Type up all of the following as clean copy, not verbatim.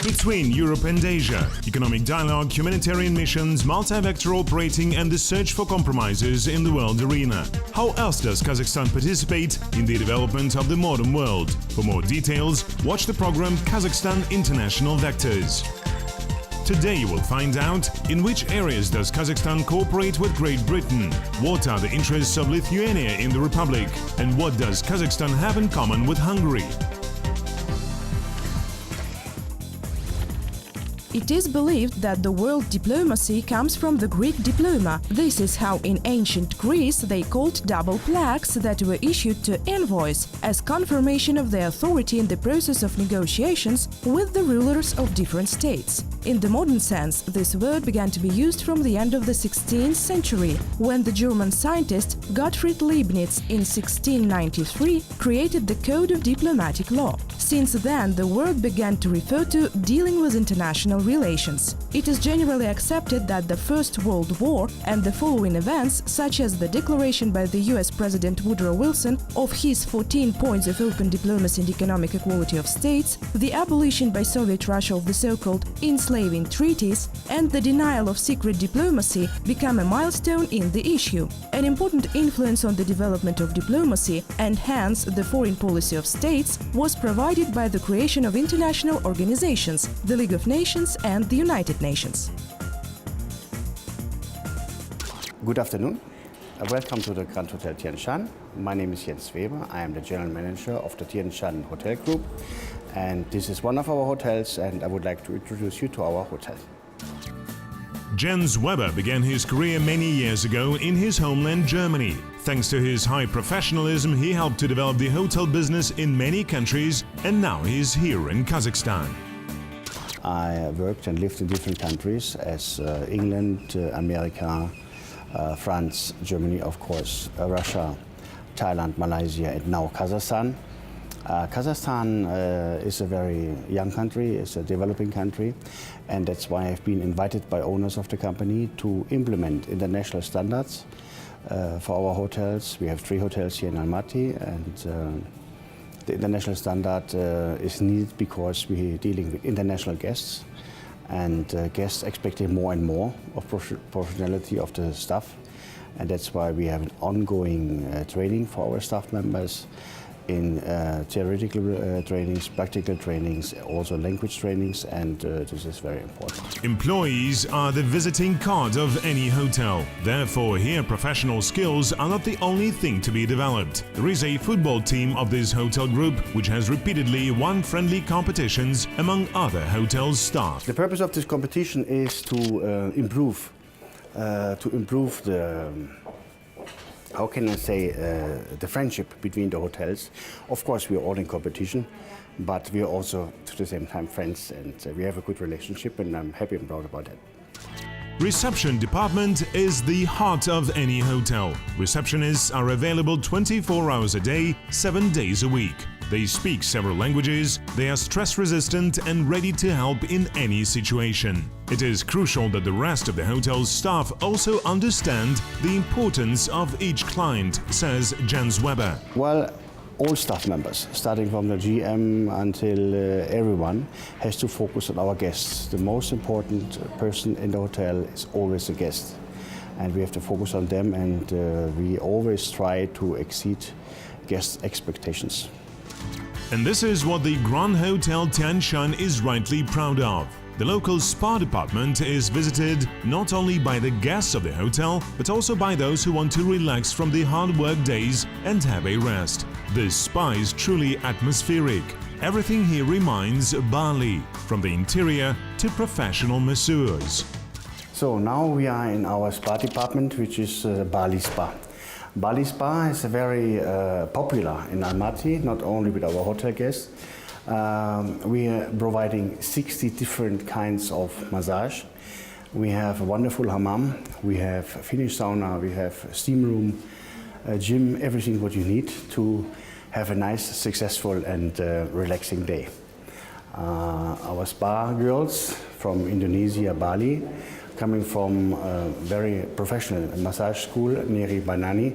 between Europe and Asia, economic dialogue, humanitarian missions, multi-vector operating and the search for compromises in the world arena. How else does Kazakhstan participate in the development of the modern world? For more details, watch the program Kazakhstan International Vectors. Today you will find out in which areas does Kazakhstan cooperate with Great Britain, what are the interests of Lithuania in the Republic, and what does Kazakhstan have in common with Hungary. It is believed that the word diplomacy comes from the Greek diploma. This is how in ancient Greece they called double plaques that were issued to envoys as confirmation of their authority in the process of negotiations with the rulers of different states. In the modern sense, this word began to be used from the end of the 16th century, when the German scientist Gottfried Leibniz in 1693 created the Code of Diplomatic Law. Since then, the word began to refer to dealing with international relations. It is generally accepted that the First World War and the following events, such as the declaration by the US President Woodrow Wilson of his 14 points of open diplomacy and economic equality of states, the abolition by Soviet Russia of the so-called enslaving treaties, and the denial of secret diplomacy, become a milestone in the issue. An important influence on the development of diplomacy, and hence the foreign policy of states, was provided by the creation of international organizations, the League of Nations and the United Nations. Good afternoon. Welcome to the Grand Hotel Tian Shan. My name is Jens Weber. I am the General Manager of the Tian Shan Hotel Group. And this is one of our hotels, and I would like to introduce you to our hotel. Jens Weber began his career many years ago in his homeland Germany. Thanks to his high professionalism, he helped to develop the hotel business in many countries, and now he is here in Kazakhstan. I worked and lived in different countries as England, America, France, Germany, of course, Russia, Thailand, Malaysia, and now Kazakhstan. Kazakhstan is a very young country, it's a developing country, and that's why I've been invited by owners of the company to implement international standards for our hotels. We have 3 hotels here in Almaty, and the international standard is needed because we're dealing with international guests, and guests expecting more and more of professionality of the staff, and that's why we have an ongoing training for our staff members in theoretical trainings, practical trainings, also language trainings, and this is very important. Employees are the visiting card of any hotel. Therefore, here professional skills are not the only thing to be developed. There is a football team of this hotel group which has repeatedly won friendly competitions among other hotels' staff. The purpose of this competition is to improve the how can I say, the friendship between the hotels. Of course, we are all in competition, but we are also, at the same time, friends, and we have a good relationship, and I'm happy and proud about that. Reception department is the heart of any hotel. Receptionists are available 24 hours a day, 7 days a week. They speak several languages, they are stress-resistant and ready to help in any situation. It is crucial that the rest of the hotel's staff also understand the importance of each client, says Jens Weber. Well, all staff members, starting from the GM until everyone, has to focus on our guests. The most important person in the hotel is always the guest, and we have to focus on them, and we always try to exceed guest expectations. And this is what the Grand Hotel Tian Shan is rightly proud of. The local spa department is visited not only by the guests of the hotel, but also by those who want to relax from the hard work days and have a rest. This spa is truly atmospheric. Everything here reminds Bali, from the interior to professional masseurs. So now we are in our spa department, which is Bali Spa. Bali Spa is very popular in Almaty, not only with our hotel guests. We are providing 60 different kinds of massage. We have a wonderful hammam, we have Finnish sauna, we have steam room, a gym, everything what you need to have a nice, successful and relaxing day. Our spa girls from Indonesia, Bali, coming from a very professional massage school, Neri Banani,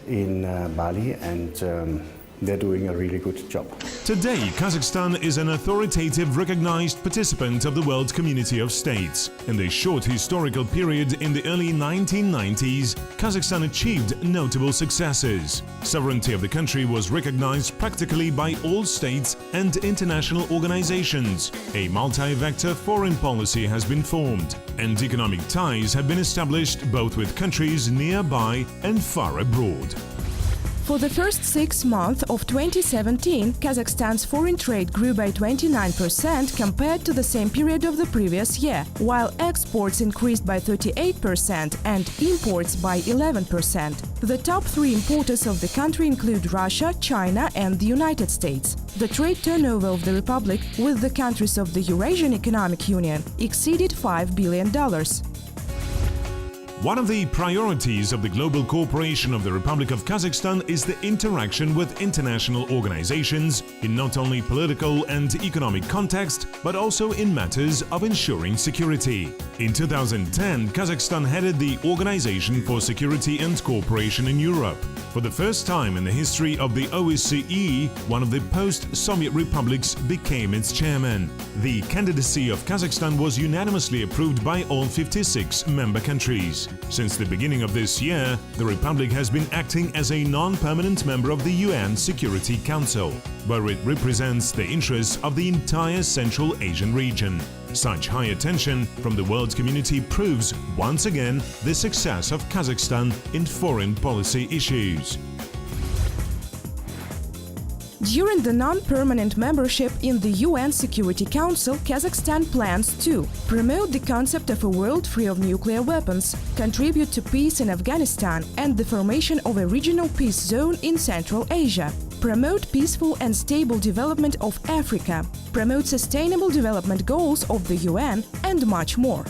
in Bali, and they're doing a really good job. Today, Kazakhstan is an authoritative, recognized participant of the World Community of States. In the short historical period in the early 1990s, Kazakhstan achieved notable successes. Sovereignty of the country was recognized practically by all states and international organizations. A multi-vector foreign policy has been formed, and economic ties have been established both with countries nearby and far abroad. For the first 6 months of 2017, Kazakhstan's foreign trade grew by 29% compared to the same period of the previous year, while exports increased by 38% and imports by 11%. The top 3 importers of the country include Russia, China and the United States. The trade turnover of the Republic with the countries of the Eurasian Economic Union exceeded $5 billion. One of the priorities of the global cooperation of the Republic of Kazakhstan is the interaction with international organizations in not only political and economic context, but also in matters of ensuring security. In 2010, Kazakhstan headed the Organization for Security and Cooperation in Europe. For the first time in the history of the OSCE, one of the post-Soviet republics became its chairman. The candidacy of Kazakhstan was unanimously approved by all 56 member countries. Since the beginning of this year, the Republic has been acting as a non-permanent member of the UN Security Council, where it represents the interests of the entire Central Asian region. Such high attention from the world community proves, once again, the success of Kazakhstan in foreign policy issues. During the non-permanent membership in the UN Security Council, Kazakhstan plans to promote the concept of a world free of nuclear weapons, contribute to peace in Afghanistan and the formation of a regional peace zone in Central Asia, promote peaceful and stable development of Africa, promote sustainable development goals of the UN, and much more.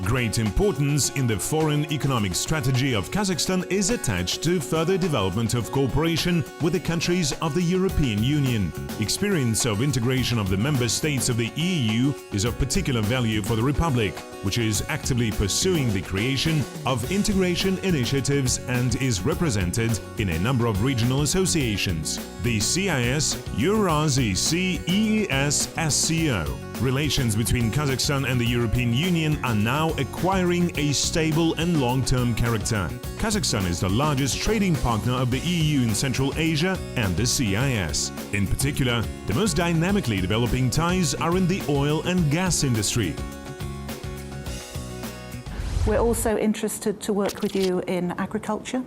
Great importance in the foreign economic strategy of Kazakhstan is attached to further development of cooperation with the countries of the European Union. Experience of integration of the member states of the EU is of particular value for the Republic, which is actively pursuing the creation of integration initiatives and is represented in a number of regional associations: the CIS, Eurasia, EES, SCO. Relations between Kazakhstan and the European Union are now acquiring a stable and long-term character. Kazakhstan is the largest trading partner of the EU in Central Asia and the CIS. In particular, the most dynamically developing ties are in the oil and gas industry. We're also interested to work with you in agriculture,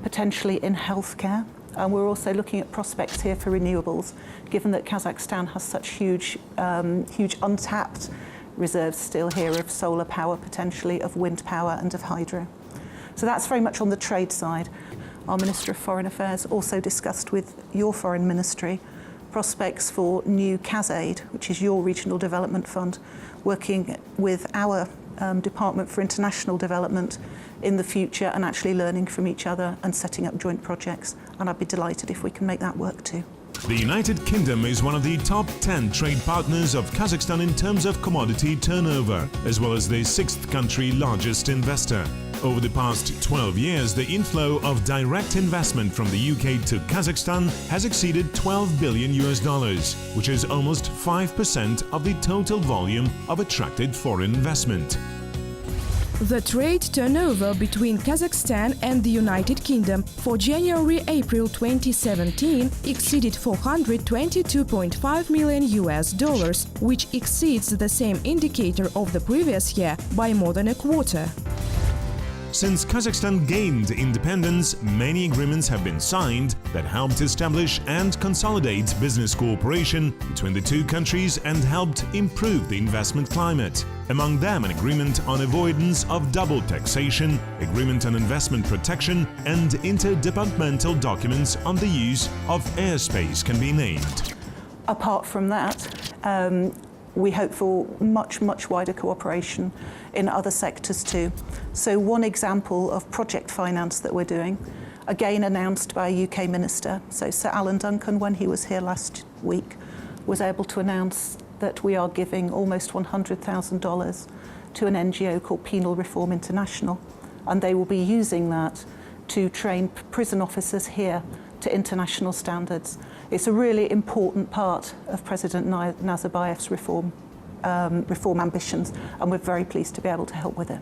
potentially in healthcare, and we're also looking at prospects here for renewables, given that Kazakhstan has such huge untapped reserves still here of solar power, potentially of wind power and of hydro. So that's very much on the trade side. Our Minister of Foreign Affairs also discussed with your Foreign Ministry prospects for new KazAid, which is your Regional Development Fund, working with our Department for International Development in the future and actually learning from each other and setting up joint projects. And I'd be delighted if we can make that work too. The United Kingdom is one of the top 10 trade partners of Kazakhstan in terms of commodity turnover, as well as the 6th country largest investor. Over the past 12 years, the inflow of direct investment from the UK to Kazakhstan has exceeded $12 billion, which is almost 5% of the total volume of attracted foreign investment. The trade turnover between Kazakhstan and the United Kingdom for January-April 2017 exceeded $422.5 million, which exceeds the same indicator of the previous year by more than a quarter. Since Kazakhstan gained independence, many agreements have been signed that helped establish and consolidate business cooperation between the two countries and helped improve the investment climate. Among them, an agreement on avoidance of double taxation, agreement on investment protection, and interdepartmental documents on the use of airspace can be named. Apart from that, we hope for much wider cooperation in other sectors too. So one example of project finance that we're doing, again announced by a UK minister, so Sir Alan Duncan, when he was here last week, was able to announce that we are giving almost $100,000 to an NGO called Penal Reform International, and they will be using that to train prison officers here to international standards. It's a really important part of President Nazarbayev's reform ambitions, and we're very pleased to be able to help with it.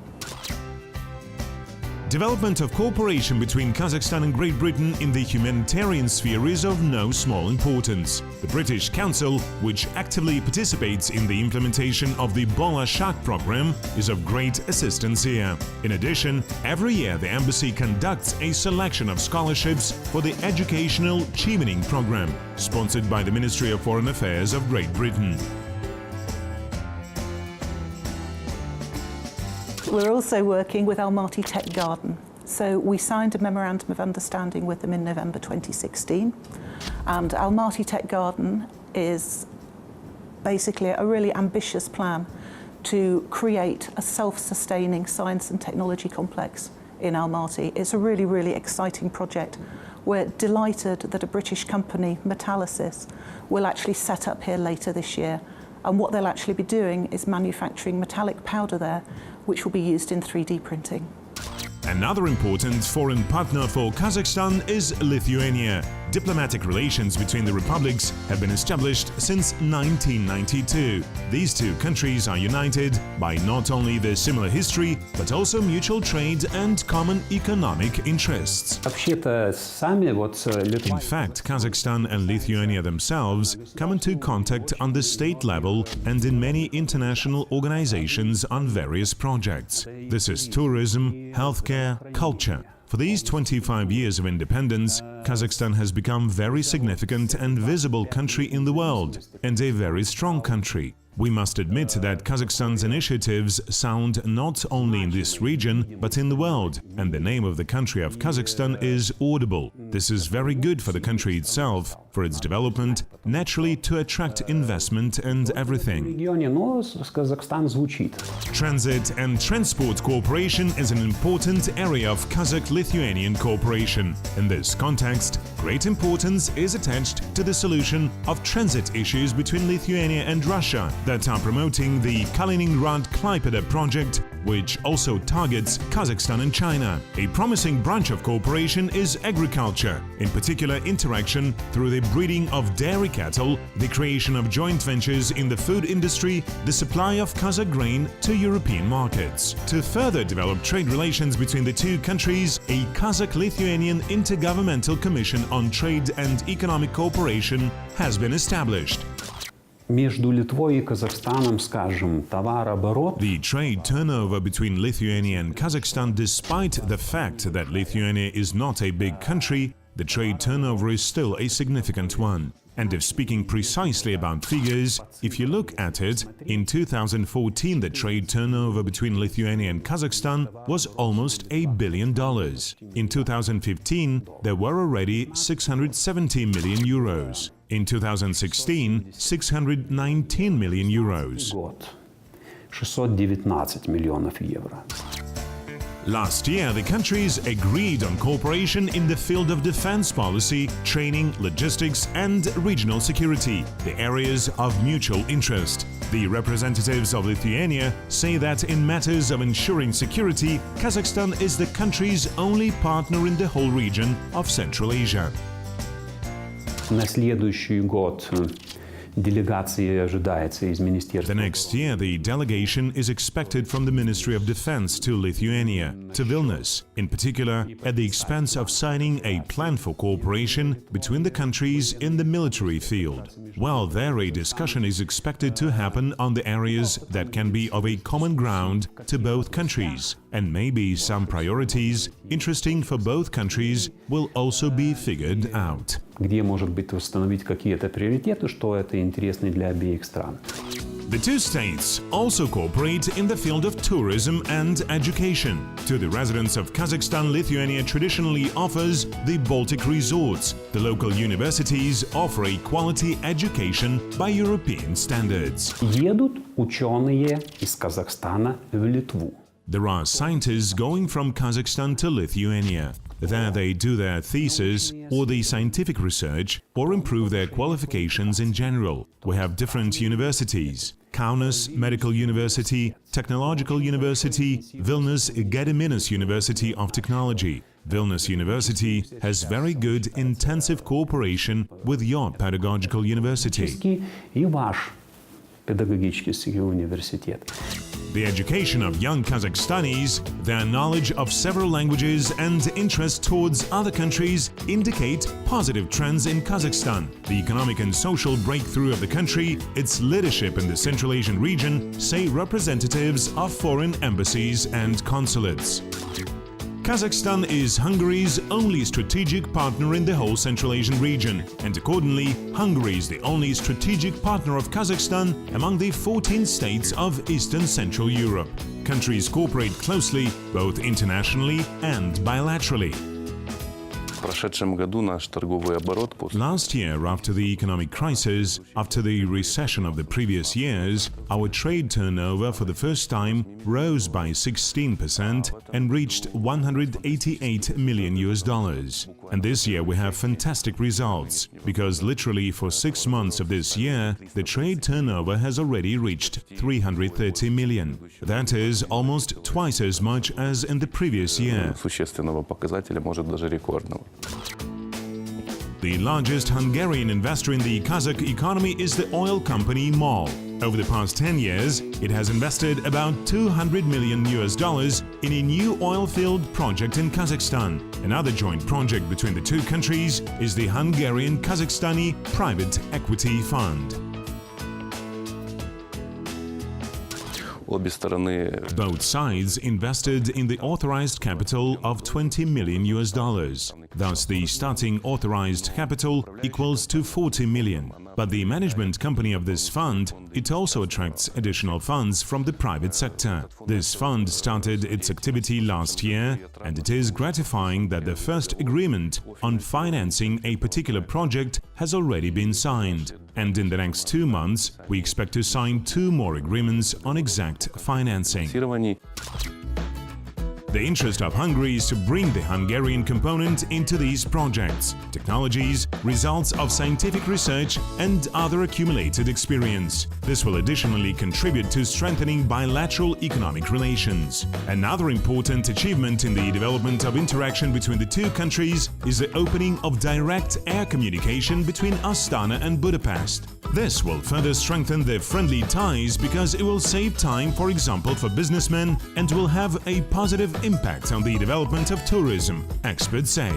Development of cooperation between Kazakhstan and Great Britain in the humanitarian sphere is of no small importance. The British Council, which actively participates in the implementation of the Bola Shak program, is of great assistance here. In addition, every year the embassy conducts a selection of scholarships for the Educational Chevening program, sponsored by the Ministry of Foreign Affairs of Great Britain. We're also working with Almaty Tech Garden. So we signed a memorandum of understanding with them in November 2016. And Almaty Tech Garden is basically a really ambitious plan to create a self-sustaining science and technology complex in Almaty. It's a really, really exciting project. We're delighted that a British company, Metallisys, will actually set up here later this year. And what they'll actually be doing is manufacturing metallic powder there, which will be used in 3D printing. Another important foreign partner for Kazakhstan is Lithuania. Diplomatic relations between the republics have been established since 1992. These two countries are united by not only their similar history, but also mutual trade and common economic interests. In fact, Kazakhstan and Lithuania themselves come into contact on the state level and in many international organizations on various projects. This is tourism, healthcare, culture. For these 25 years of independence, Kazakhstan has become a very significant and visible country in the world, and a very strong country. We must admit that Kazakhstan's initiatives sound not only in this region, but in the world, and the name of the country of Kazakhstan is audible. This is very good for the country itself, for its development, naturally to attract investment and everything. Transit and transport cooperation is an important area of Kazakh-Lithuanian cooperation. In this context, great importance is attached to the solution of transit issues between Lithuania and Russia that are promoting the Kaliningrad-Klaipeda project, which also targets Kazakhstan and China. A promising branch of cooperation is agriculture, in particular interaction through the breeding of dairy cattle, the creation of joint ventures in the food industry, the supply of Kazakh grain to European markets. To further develop trade relations between the two countries, a Kazakh-Lithuanian Intergovernmental Commission on Trade and Economic Cooperation has been established. The trade turnover between Lithuania and Kazakhstan, despite the fact that Lithuania is not a big country, the trade turnover is still a significant one. And if speaking precisely about figures, if you look at it, in 2014 the trade turnover between Lithuania and Kazakhstan was almost $1 billion. In 2015 there were already 670 million euros. In 2016, 619 million euros. 619 миллионов евро. Last year, the countries agreed on cooperation in the field of defense policy, training, logistics and regional security, the areas of mutual interest. The representatives of Lithuania say that in matters of ensuring security, Kazakhstan is the country's only partner in the whole region of Central Asia. На следующий год делегации ожидается из Министерства. The next year, the delegation is expected from the Ministry of Defense to Lithuania, to Vilnius, in particular at the expense of signing a plan for cooperation between the countries in the military field. While there, a discussion is expected to happen on the areas that can be of a common ground to both countries, and maybe some priorities interesting for both countries will also be figured out. Где, может быть, установить какие-то приоритеты, что это интересно для обеих стран. The two states also cooperate in the field of tourism and education. To the residents of Kazakhstan, Lithuania traditionally offers the Baltic resorts. The local universities offer a quality education by European standards. Едут ученые из Казахстана в Литву. There are scientists going from Kazakhstan to Lithuania. There they do their thesis or the scientific research or improve their qualifications in general. We have different universities: Kaunas Medical University, Technological University, Vilnius Gediminas University of Technology. Vilnius University has very good intensive cooperation with your pedagogical university. И ваш педагогический университет. The education of young Kazakhstanis, their knowledge of several languages and interest towards other countries indicate positive trends in Kazakhstan. The economic and social breakthrough of the country, its leadership in the Central Asian region, say representatives of foreign embassies and consulates. Kazakhstan is Hungary's only strategic partner in the whole Central Asian region, and accordingly, Hungary is the only strategic partner of Kazakhstan among the 14 states of Eastern Central Europe. Countries cooperate closely, both internationally and bilaterally. Last year, after the economic crisis, after the recession of the previous years, our trade turnover for the first time rose by 16% and reached $188 million. And this year we have fantastic results, because literally for 6 months of this year, the trade turnover has already reached 330 million. That is almost twice as much as in the previous year. The largest Hungarian investor in the Kazakh economy is the oil company MOL. Over the past 10 years, it has invested about $200 million in a new oil field project in Kazakhstan. Another joint project between the two countries is the Hungarian-Kazakhstani Private Equity Fund. Both sides invested in the authorized capital of $20 million. Thus, the starting authorized capital equals to 40 million. But the management company of this fund, it also attracts additional funds from the private sector. This fund started its activity last year, and it is gratifying that the first agreement on financing a particular project has already been signed. And in the next 2 months, we expect to sign 2 more agreements on exact financing. The interest of Hungary is to bring the Hungarian component into these projects, technologies, results of scientific research and other accumulated experience. This will additionally contribute to strengthening bilateral economic relations. Another important achievement in the development of interaction between the two countries is the opening of direct air communication between Astana and Budapest. This will further strengthen the friendly ties because it will save time, for example, for businessmen, and will have a positive impact on the development of tourism, experts say.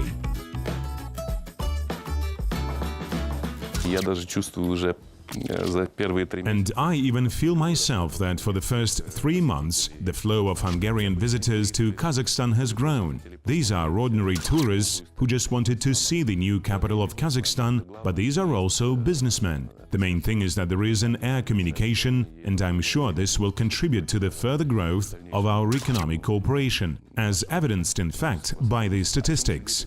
And I even feel myself that for the first 3 months, the flow of Hungarian visitors to Kazakhstan has grown. These are ordinary tourists who just wanted to see the new capital of Kazakhstan, but these are also businessmen. The main thing is that there is an air communication, and I'm sure this will contribute to the further growth of our economic cooperation, as evidenced in fact by the statistics.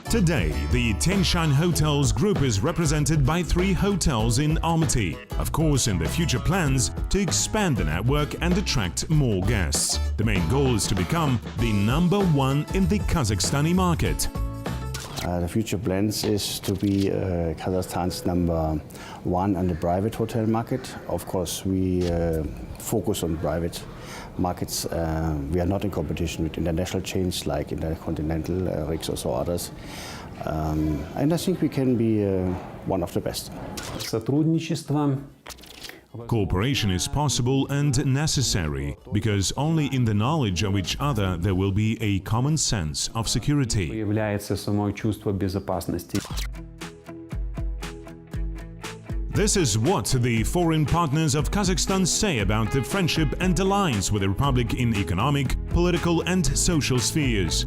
Today, the Tianshan Hotels Group is represented by 3 hotels in Almaty. Of course, in the future plans to expand the network and attract more guests. The main goal is to become the #1 in the Kazakhstani market. The future plans is to be Kazakhstan's #1 on the private hotel market. Of course, we focus on private markets. We are not in competition with international chains like Intercontinental, Rixos or others. And I think we can be one of the best. Cooperation is possible and necessary, because only in the knowledge of each other there will be a common sense of security. This is what the foreign partners of Kazakhstan say about the friendship and alliance with the Republic in economic, political and social spheres.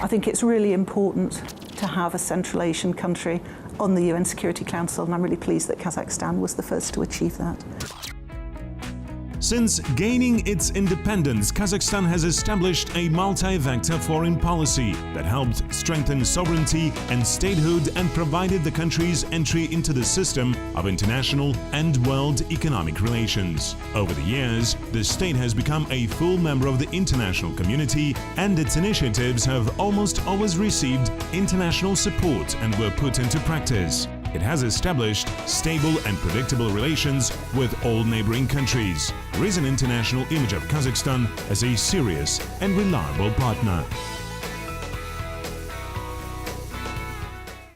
I think it's really important to have a Central Asian country on the UN Security Council, and I'm really pleased that Kazakhstan was the first to achieve that. Since gaining its independence, Kazakhstan has established a multi-vector foreign policy that helped strengthen sovereignty and statehood and provided the country's entry into the system of international and world economic relations. Over the years, the state has become a full member of the international community, and its initiatives have almost always received international support and were put into practice. it has established stable and predictable relations with all neighboring countries. There is an international image of Kazakhstan as a serious and reliable partner.